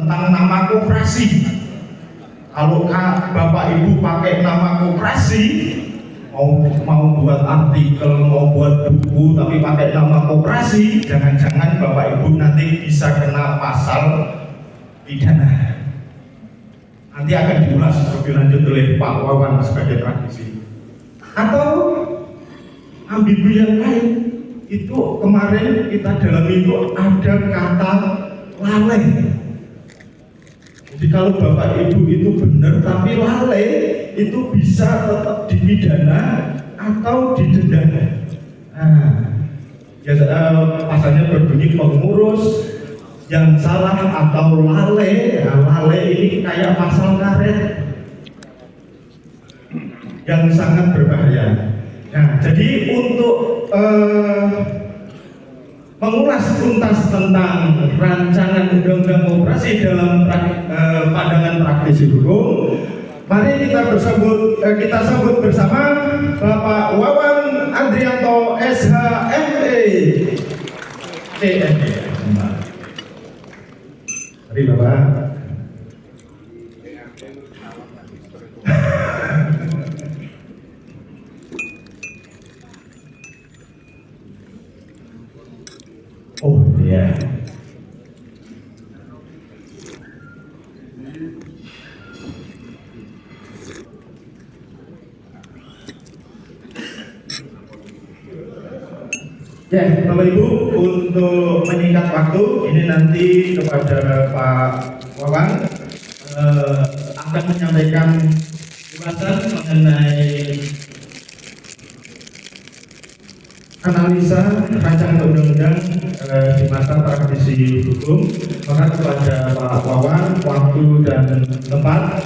tentang nama koperasi. Kalau Bapak Ibu pakai nama koperasi, mau buat artikel, mau buat buku, tapi pakai nama koperasi, jangan-jangan Bapak Ibu nanti bisa kena pasal pidana. Nanti akan diulas lebih lanjut oleh Pak Wawan sebagai praktisi. Atau ambigu yang lain, itu kemarin kita dalami itu ada kata lalai. Jadi kalau Bapak Ibu itu benar tapi lalai, itu bisa tetap dipidana atau didenda. Pasalnya berbunyi pengurus yang salah atau lalai. Lalai ini kayak pasal karet yang sangat berbahaya. Nah, jadi untuk mengulas tuntas tentang rancangan undang-undang koperasi dalam pandangan praktisi hukum, mari kita sambut bersama Bapak Wawan Andrianto SHME. Mari Bapak. Oh iya. Ya, Bapak Ibu, untuk menyingkat waktu, ini nanti kepada Pak Wawan akan menyampaikan ulasan mengenai analisa rancangan undang-undang di mata praktisi hukum. Maka kepada Pak Wawan, waktu dan tempat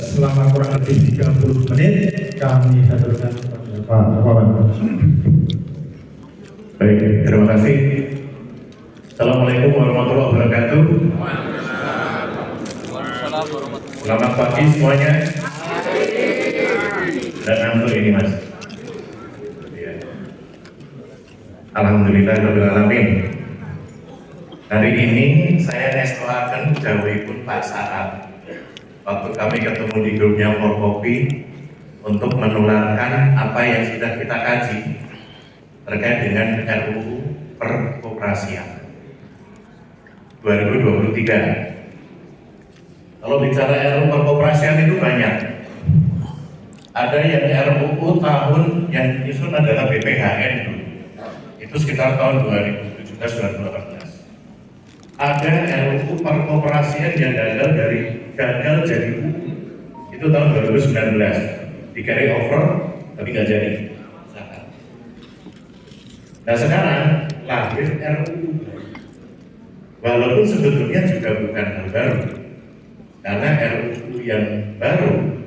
selama kurang lebih 30 menit kami haturkan kepada Pak Wawan. Baik, terima kasih. Assalamualaikum warahmatullahi wabarakatuh. Selamat pagi semuanya. Dan ngantuk ini Mas. Alhamdulillahirrahmanirrahim. Hari ini saya nestoaken dawuhipun Pak Saat waktu kami ketemu di grupnya Forkopi untuk menularkan apa yang sudah kita kaji terkait dengan RUU Perkoperasian 2023. Kalau bicara RUU Perkoperasian itu banyak. Ada yang RUU tahun yang disusun adalah BPHN dulu. Itu sekitar tahun 2017-2018. Ada RUU Perkoperasian yang gagal jadi UU. Itu tahun 2019. Di carry over tapi nggak jadi. Nah sekarang lahir RUU. Walaupun sebetulnya juga bukan hal baru. Karena RUU yang baru,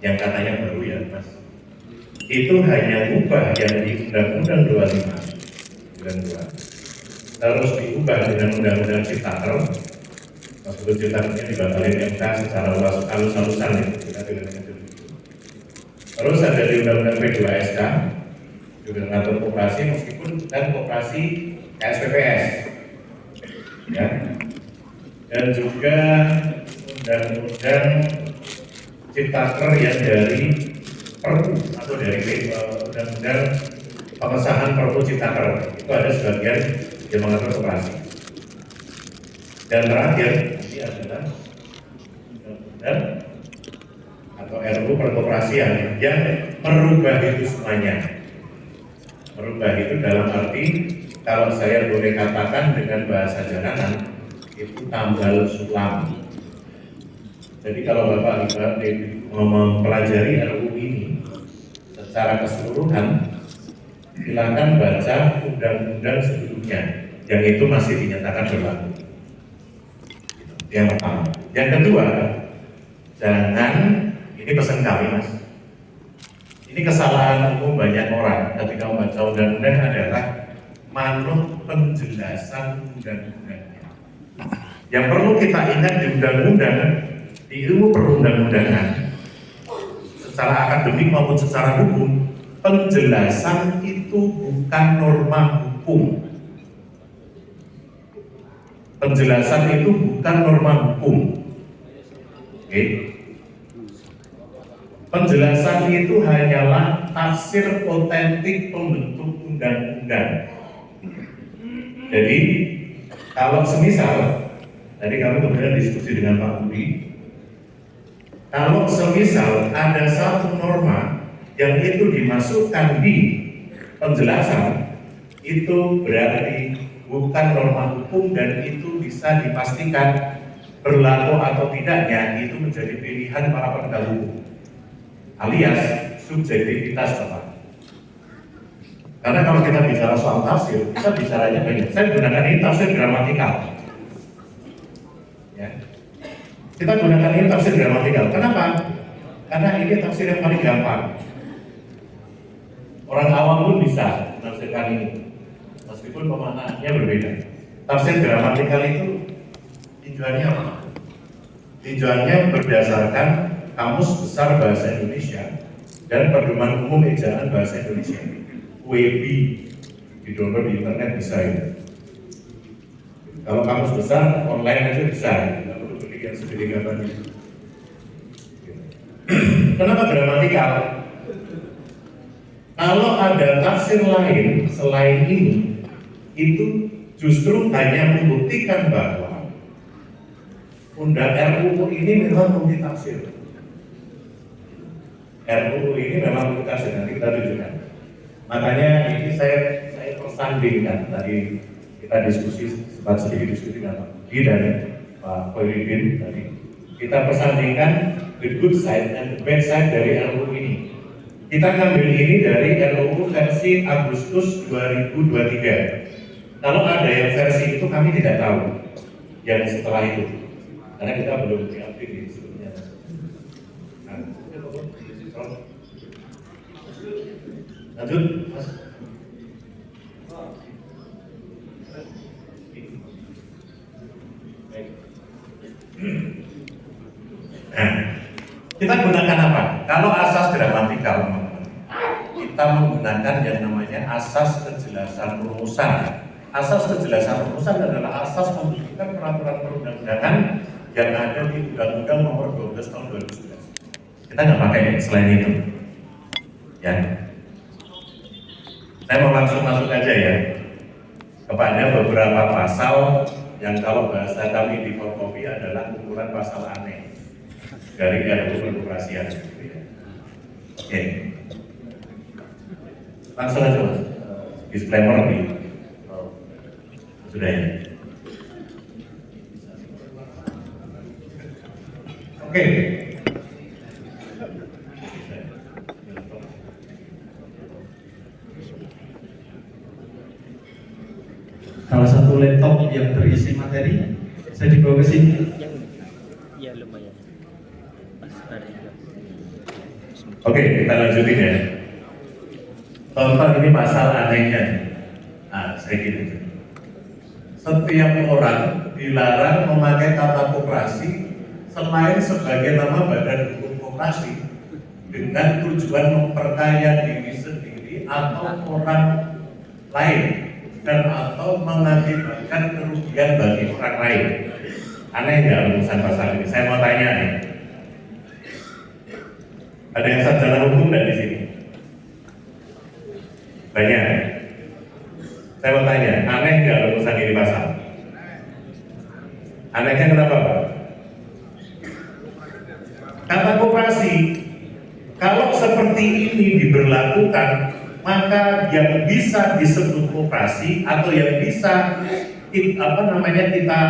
yang katanya baru ya Mas, itu hanya ubah yang di Undang-Undang 25 terus diubah dengan Undang-Undang Ciptaker. Maksud Ciptakernya dibatalin MK secara halus-halusan ya, terus ada di Undang-Undang P2SK juga mengatur koperasi meskipun dan koperasi KSPPS ya, dan juga Undang-Undang Ciptaker yang dari Perpu atau dari Undang-Undang pengesahan Perpu Ciptaker itu ada sebagian yang mengatur koperasi. Dan terakhir ini adalah Undang-Undang atau RUU Perkoperasian yang merubah itu semuanya. Merubah itu dalam arti kalau saya boleh katakan dengan bahasa jalanan itu tambal sulam. Jadi kalau Bapak mempelajari RUU ini secara keseluruhan, silakan baca undang-undang sebelumnya yang itu masih dinyatakan berlaku. Yang pertama. Yang kedua, jangan, ini pesan kami Mas, ini kesalahan umum banyak orang ketika membaca undang-undang adalah manut penjelasan undang-undangnya. Yang perlu kita ingat di undang-undang, di ilmu perundang-undangan, secara akademik maupun secara hukum, penjelasan itu bukan norma hukum. Penjelasan itu bukan norma hukum. Oke. Penjelasan itu hanyalah tafsir otentik pembentuk undang-undang. Jadi kalau semisal tadi kami kemudian diskusi dengan Pak Budi, kalau semisal ada satu norma yang itu dimasukkan di penjelasan, itu berarti bukan norma hukum dan itu bisa dipastikan berlaku atau tidaknya itu menjadi pilihan para penegak hukum alias subjektivitas Bapak. Karena kalau kita bicara soal tafsir, kita bicaranya banyak. Saya gunakan ini tafsir gramatikal. Ya. Kita gunakan ini tafsir gramatikal. Kenapa? Karena ini tafsir yang paling gampang. Orang awam pun bisa menafsirkan ini, meskipun pemaknaannya berbeda. Tafsir gramatikal itu tinjauannya apa? Tinjauannya berdasarkan Kamus Besar Bahasa Indonesia dan Pedoman Umum Ejaan Bahasa Indonesia. WEBI, di-download di internet bisa ya. Kalau kamus besar online aja bisa ya. Tidak perlu beli yang segede gambar ini. Kenapa gramatikal? Kalau ada tafsir lain selain ini, itu justru hanya membuktikan bahwa undang RUU ini memang multitafsir. RUU ini memang multitafsir, nanti kita tunjukkan. Makanya ini saya persandingkan, tadi kita diskusi, sempat sedikit diskusi dengan Pak Budi dan Pak Khairuddin tadi. Kita persandingkan the good side and the bad side dari RUU ini. Kita ngambil ini dari RUU versi Agustus 2023. Kalau ada yang versi itu kami tidak tahu yang setelah itu, karena kita belum diupdate di sebelumnya. Lanjut, Mas. Nah, kita gunakan apa? Kalau asas gramatikal, kita menggunakan yang namanya asas kejelasan rumusan. Asas kejelasan rumusan adalah asas pembentukan peraturan perundang-undangan yang ada di Undang-Undang Nomor 12 Tahun 2011. Kita nggak pakai selain itu, ya. Saya mau langsung masuk aja ya kepada beberapa pasal yang kalau bahasa kami di Forkopi adalah kumpulan pasal aneh dari RUU Pengoperasian. Oke, langsung aja Mas. Disclaimer di sudah ya. Oke. Salah satu laptop yang berisi materi saya dibawa ke sini. Ya lumayan. Oke, kita lanjutin ya. Contoh ini pasal anehnya. Nah, saya gini. Setiap orang dilarang memakai kata koperasi selain sebagai nama badan hukum koperasi dengan tujuan memperkaya diri sendiri atau orang lain dan atau mengakibatkan kerugian bagi orang lain. Aneh nggak rumusan pasal ini? Saya mau tanya nih. Ada yang sarjana hukum nggak di sini? Banyak. Saya mau tanya, aneh nggak rumusan ini pasal? Anehnya kenapa Pak? Kata koperasi, kalau seperti ini diberlakukan, maka yang bisa disebut koperasi atau yang bisa kita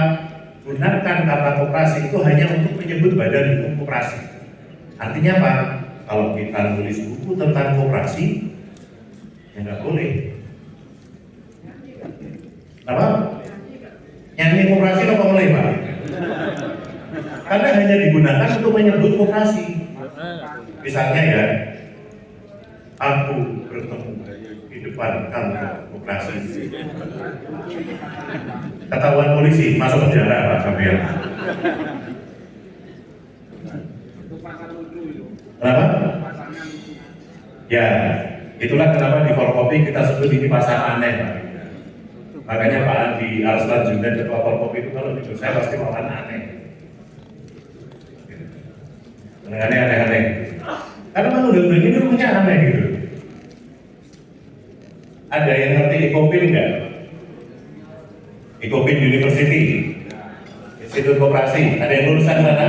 gunakan kata koperasi itu hanya untuk menyebut badan hukum koperasi. Artinya apa? Kalau kita nulis buku tentang koperasi, ya nggak boleh. Apa? Nyanyi koperasi apa mulai Pak? Karena hanya digunakan untuk menyebut koperasi. Misalnya ya, aku bertemu di depan kantor koperasi. Ketahuan polisi, masuk penjara Pak Samuel. Kenapa? Ya, itulah kenapa di Forkopi kita sebut ini pasal aneh Pak. Makanya Pak Andi Arslan Junaid ketua Forkop itu kalau jujur saya pasti makan aneh. Aneh-aneh. Karena memang undang-undang ini rumahnya aneh gitu. Ada yang ngerti Ecopin nggak? Ecopin University, Institut Koperasi. Ada yang lulusan sana?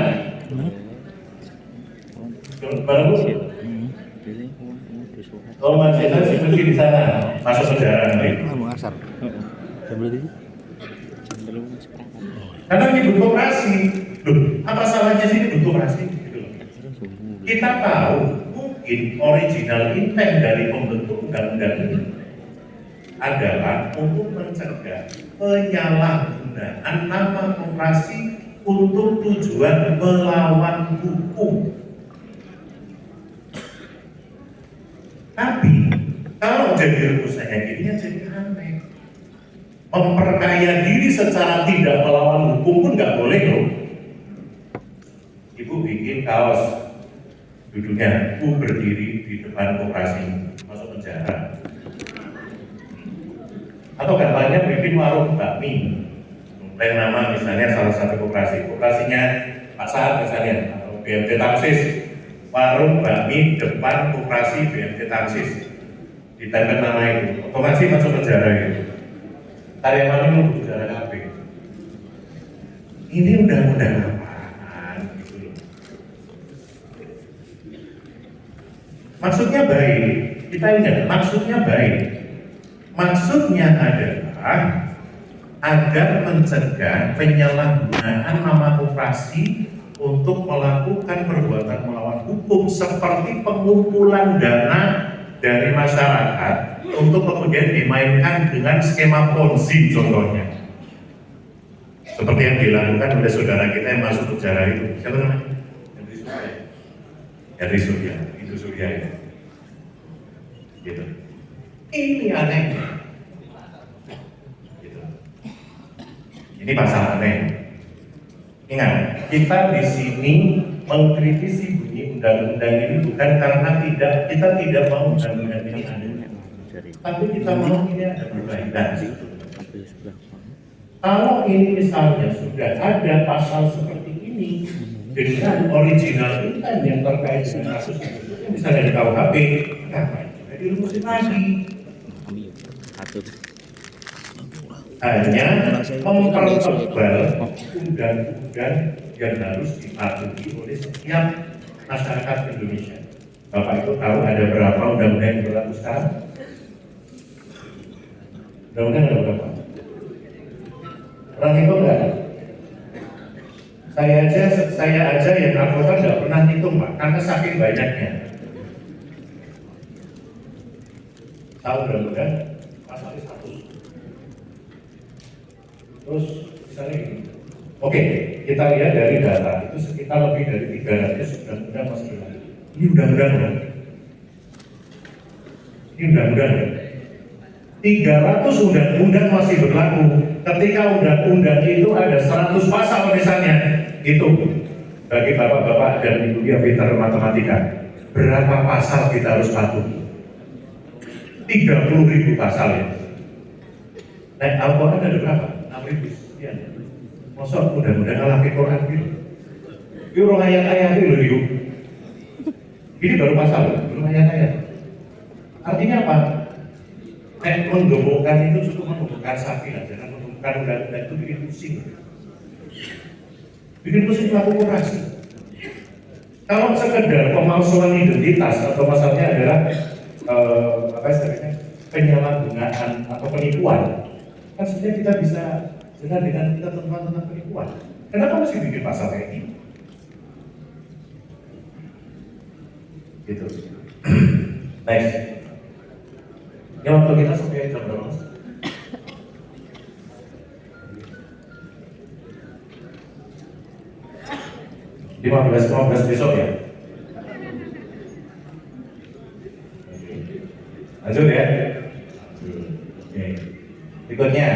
Baru? Oh, masih diskusi di sana. Masuk sejarah nanti. Mengasar. Jam berapa itu? Jam berapa seperempat. Karena ini butuh koperasi. Loh, apa salahnya sih ini butuh koperasi? Gitu loh. Kita tahu mungkin original intent dari pembentuk undang-undang ini adalah untuk mencegah penyalahgunaan nama koperasi untuk tujuan melawan hukum. Tapi kalau jadi rumusnya gini jadi aneh. Memperkaya diri secara tidak melawan hukum pun nggak boleh loh. Ibu bikin kaos judulnya "Ku berdiri di depan koperasi masuk penjara." Atau gambarnya bikin warung bakmi, yang nama misalnya salah satu koperasi, koperasinya Pak Saad misalnya, atau BMT Tamsis, warung bakmi depan koperasi BMT Tamsis, ditempel nama itu, otomatis masuk penjara itu. Karyawan itu penjara KB. Ini undang-undang apaan gitu loh. Maksudnya baik, kita ingat maksudnya baik. Maksudnya adalah agar mencegah penyalahgunaan nama koperasi untuk melakukan perbuatan melawan hukum seperti pengumpulan dana dari masyarakat untuk kemudian dimainkan dengan skema Ponzi contohnya. Seperti yang dilakukan oleh saudara kita yang masuk penjara itu. Siapa namanya? Henry Surya. Itu Surya itu. Gitu. Ini aneh. Gitu. Ini pasal aneh. Ingat, kita di sini mengkritisi bunyi undang-undang ini bukan karena kita tidak mau undang-undang ini ada, tapi kita mau ini ada perbaikan. Kalau ini misalnya sudah ada pasal seperti ini dengan original intent yang terkait dengan kasus itu, misalnya di KUHP, ngapain juga dirumusin lagi? Hanya mempertebal undang-undang yang harus dipatuhi oleh setiap masyarakat Indonesia. Bapak itu tahu ada berapa undang-undang yang berlaku sekarang? Undang-undang ada berapa? Orang itu enggak? Saya aja yang advokat nggak pernah hitung Pak, karena saking banyaknya. Tahu undang-undang pasal 100. Terus misalnya gini, oke, kita lihat dari data itu sekitar lebih dari 300 undang-undang masih berlaku. Ini undang-undang kan? Ini undang-undang kan? 300 undang-undang masih berlaku. Ketika undang-undang itu ada 100 pasal misalnya, itu bagi bapak-bapak dan ibu yang pintar matematika, berapa pasal kita harus patuhi? 30.000 pasal ya. Nah, Al-Quran ada berapa? 6.000 sekian. Masa undang-undang ngalah ke Quran gitu? Ini orang ayat-ayat itu loh. Ini baru pasal, belum ayat-ayat. Artinya apa? Menggemukkan itu cukup menggemukkan sapi lah, jangan menggemukkan undang-undang itu bikin pusing. Bikin pusing pelaku koperasi. Kalau sekedar pemalsuan identitas atau masalahnya adalah apa istilahnya penyalahgunaan atau penipuan, kan sebenarnya kita bisa dengan kita tentang penipuan. Kenapa mesti bikin pasal kayak ini? Gitu. Next. Ya waktu kita sampai jam berapa? 15 besok ya. Lanjut ya. Oke. Berikutnya